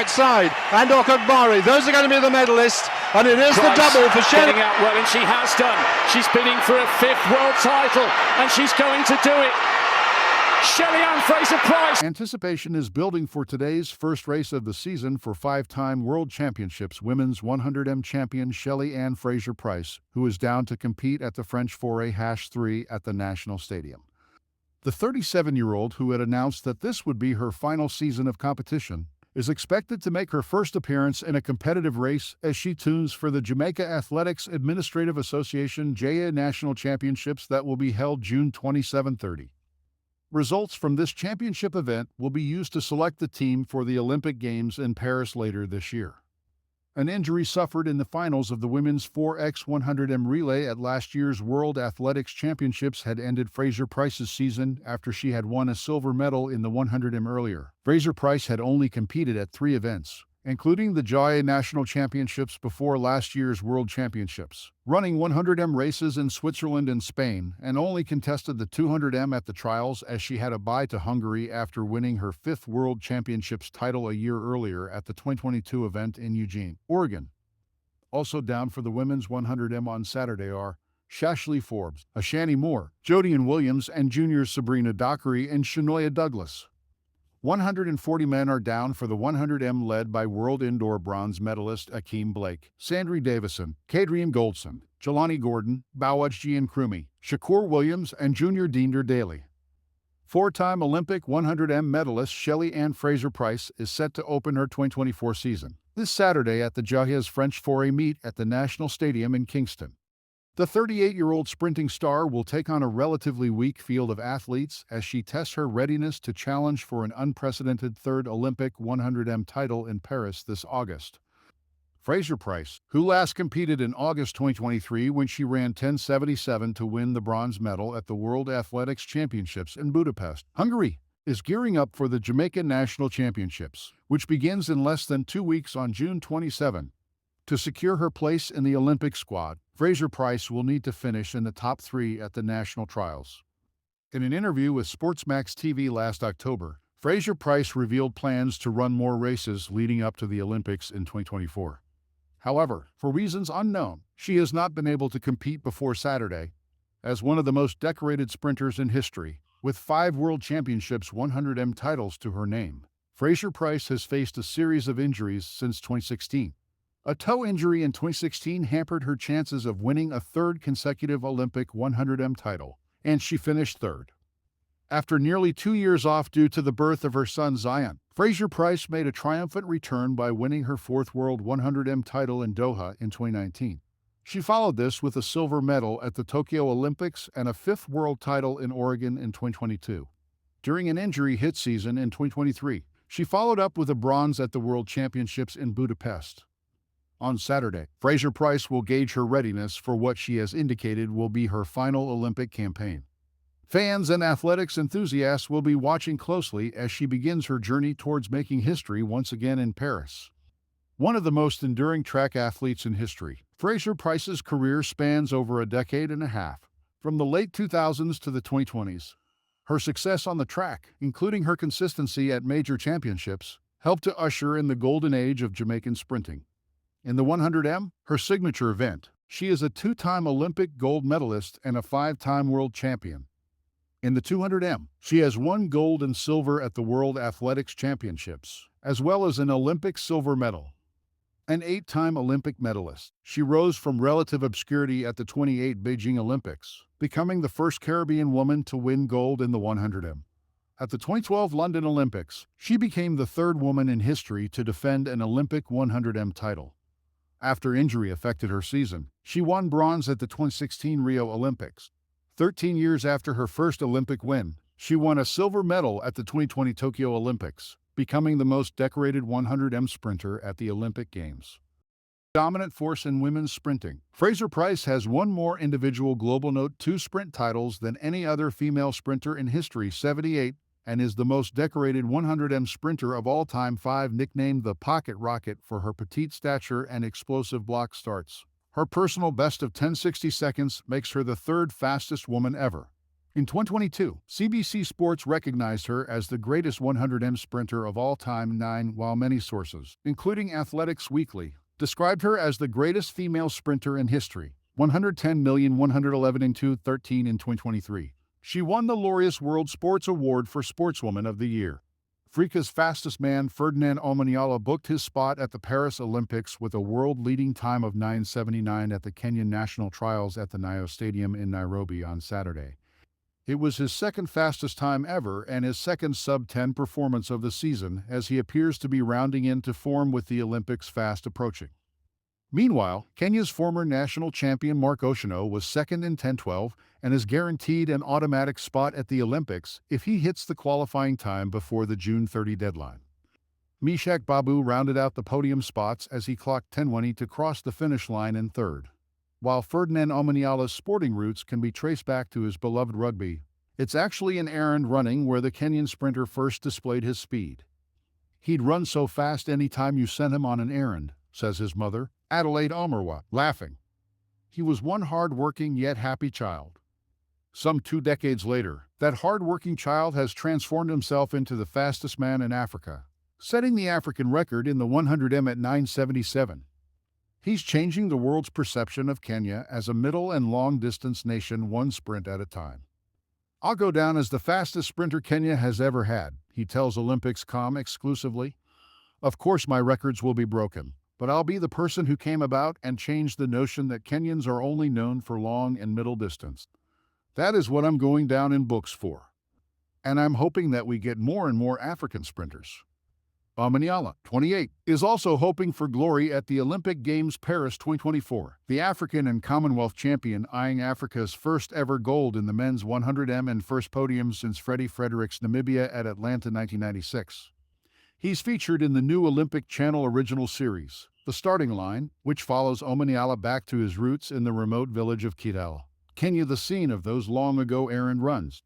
outside, and Okokbari. Those are going to be the medalists, and it is the double for Shelly. Getting out well, and she has done. She's bidding for a 5th world title, and she's going to do it. Shelly Ann, Fraser-Pryce. Anticipation is building for today's first race of the season for 5-time World Championships Women's 100m champion Shelly Ann Fraser-Pryce, who is down to compete at the French foray #3 at the National Stadium. The 37-year-old, who had announced that this would be her final season of competition, is expected to make her first appearance in a competitive race as she tunes for the Jamaica Athletics Administrative Association JA National Championships that will be held June 27-30. Results from this championship event will be used to select the team for the Olympic Games in Paris later this year. An injury suffered in the finals of the women's 4x100m relay at last year's World Athletics Championships had ended Fraser-Pryce's season after she had won a silver medal in the 100m earlier. Fraser-Pryce had only competed at 3 events, including the JA National Championships before last year's World Championships, running 100m races in Switzerland and Spain, and only contested the 200m at the trials as she had a bye to Hungary after winning her 5th World Championships title a year earlier at the 2022 event in Eugene, Oregon. Also down for the women's 100m on Saturday are Shashley Forbes, Ashani Moore, Jodian Williams, and juniors Sabrina Dockery and Shanoya Douglas. 140 men are down for the 100m led by world indoor bronze medalist Akeem Blake, Sandri Davison, Kadrian Goldson, Jelani Gordon, Bawajjian Krumi, Shakur Williams, and junior Deander Daly. 4-time Olympic 100m medalist Shelly Ann Fraser-Pryce is set to open her 2024 season this Saturday at the Jahia's French foray meet at the National Stadium in Kingston. The 38-year-old sprinting star will take on a relatively weak field of athletes as she tests her readiness to challenge for an unprecedented 3rd Olympic 100m title in Paris this August. Fraser-Pryce, who last competed in August 2023 when she ran 10:77 to win the bronze medal at the World Athletics Championships in Budapest, Hungary, is gearing up for the Jamaica National Championships, which begins in less than 2 weeks on June 27. To secure her place in the Olympic squad, Fraser-Pryce will need to finish in the top 3 at the national trials. In an interview with Sportsmax TV last October, Fraser-Pryce revealed plans to run more races leading up to the Olympics in 2024. However, for reasons unknown, she has not been able to compete before Saturday. As one of the most decorated sprinters in history, with 5 World Championships 100m titles to her name, Fraser-Pryce has faced a series of injuries since 2016. A toe injury in 2016 hampered her chances of winning a 3rd consecutive Olympic 100m title, and she finished 3rd. After nearly 2 years off due to the birth of her son Zion, Fraser-Pryce made a triumphant return by winning her 4th World 100m title in Doha in 2019. She followed this with a silver medal at the Tokyo Olympics and a 5th world title in Oregon in 2022. During an injury-hit season in 2023, she followed up with a bronze at the World Championships in Budapest. On Saturday, Fraser-Pryce will gauge her readiness for what she has indicated will be her final Olympic campaign. Fans and athletics enthusiasts will be watching closely as she begins her journey towards making history once again in Paris. One of the most enduring track athletes in history, Fraser-Pryce's career spans over a decade and a half, from the late 2000s to the 2020s. Her success on the track, including her consistency at major championships, helped to usher in the golden age of Jamaican sprinting. In the 100m, her signature event, she is a 2-time Olympic gold medalist and a 5-time world champion. In the 200m, she has won gold and silver at the World Athletics Championships, as well as an Olympic silver medal. An 8-time Olympic medalist, she rose from relative obscurity at the 28 Beijing Olympics, becoming the first Caribbean woman to win gold in the 100m. At the 2012 London Olympics, she became the 3rd woman in history to defend an Olympic 100m title. After injury affected her season, she won bronze at the 2016 Rio Olympics. 13 years after her first Olympic win, she won a silver medal at the 2020 Tokyo Olympics, becoming the most decorated 100m sprinter at the Olympic Games. Dominant force in women's sprinting, Fraser-Pryce has won more individual Global Note 2 sprint titles than any other female sprinter in history, 78, and is the most decorated 100m sprinter of all time, 5, nicknamed the Pocket Rocket for her petite stature and explosive block starts. Her personal best of 10:60 seconds makes her the 3rd fastest woman ever. In 2022, CBC Sports recognized her as the greatest 100m sprinter of all time, while many sources, including Athletics Weekly, described her as the greatest female sprinter in history. 110,111,213 in 2023. She won the Laureus World Sports Award for Sportswoman of the Year. Africa's fastest man, Ferdinand Omanyala, booked his spot at the Paris Olympics with a world-leading time of 9:79 at the Kenyan National Trials at the Nyayo Stadium in Nairobi on Saturday. It was his second fastest time ever and his second sub-10 performance of the season, as he appears to be rounding into form with the Olympics fast approaching. Meanwhile, Kenya's former national champion Mark Oshino was second in 10:12 and is guaranteed an automatic spot at the Olympics if he hits the qualifying time before the June 30 deadline. Mishak Babu rounded out the podium spots as he clocked 10:20 to cross the finish line in third. While Ferdinand Omanyala's sporting roots can be traced back to his beloved rugby, it's actually in errand running where the Kenyan sprinter first displayed his speed. He'd run so fast any time you sent him on an errand, says his mother, Adelaide Omarwa, laughing. He was one hard-working yet happy child. Some 2 decades later, that hard-working child has transformed himself into the fastest man in Africa, setting the African record in the 100m at 9:77. He's changing the world's perception of Kenya as a middle and long-distance nation, one sprint at a time. I'll go down as the fastest sprinter Kenya has ever had, he tells Olympics.com exclusively. Of course my records will be broken, but I'll be the person who came about and changed the notion that Kenyans are only known for long and middle distance. That is what I'm going down in books for. And I'm hoping that we get more and more African sprinters. Omanyala, 28, is also hoping for glory at the Olympic Games Paris 2024. The African and Commonwealth champion eyeing Africa's first ever gold in the men's 100m and first podium since Freddie Frederick's Namibia at Atlanta 1996. He's featured in the new Olympic Channel original series, The Starting Line, which follows Omanyala back to his roots in the remote village of Kidal, Kenya, the scene of those long-ago errand runs.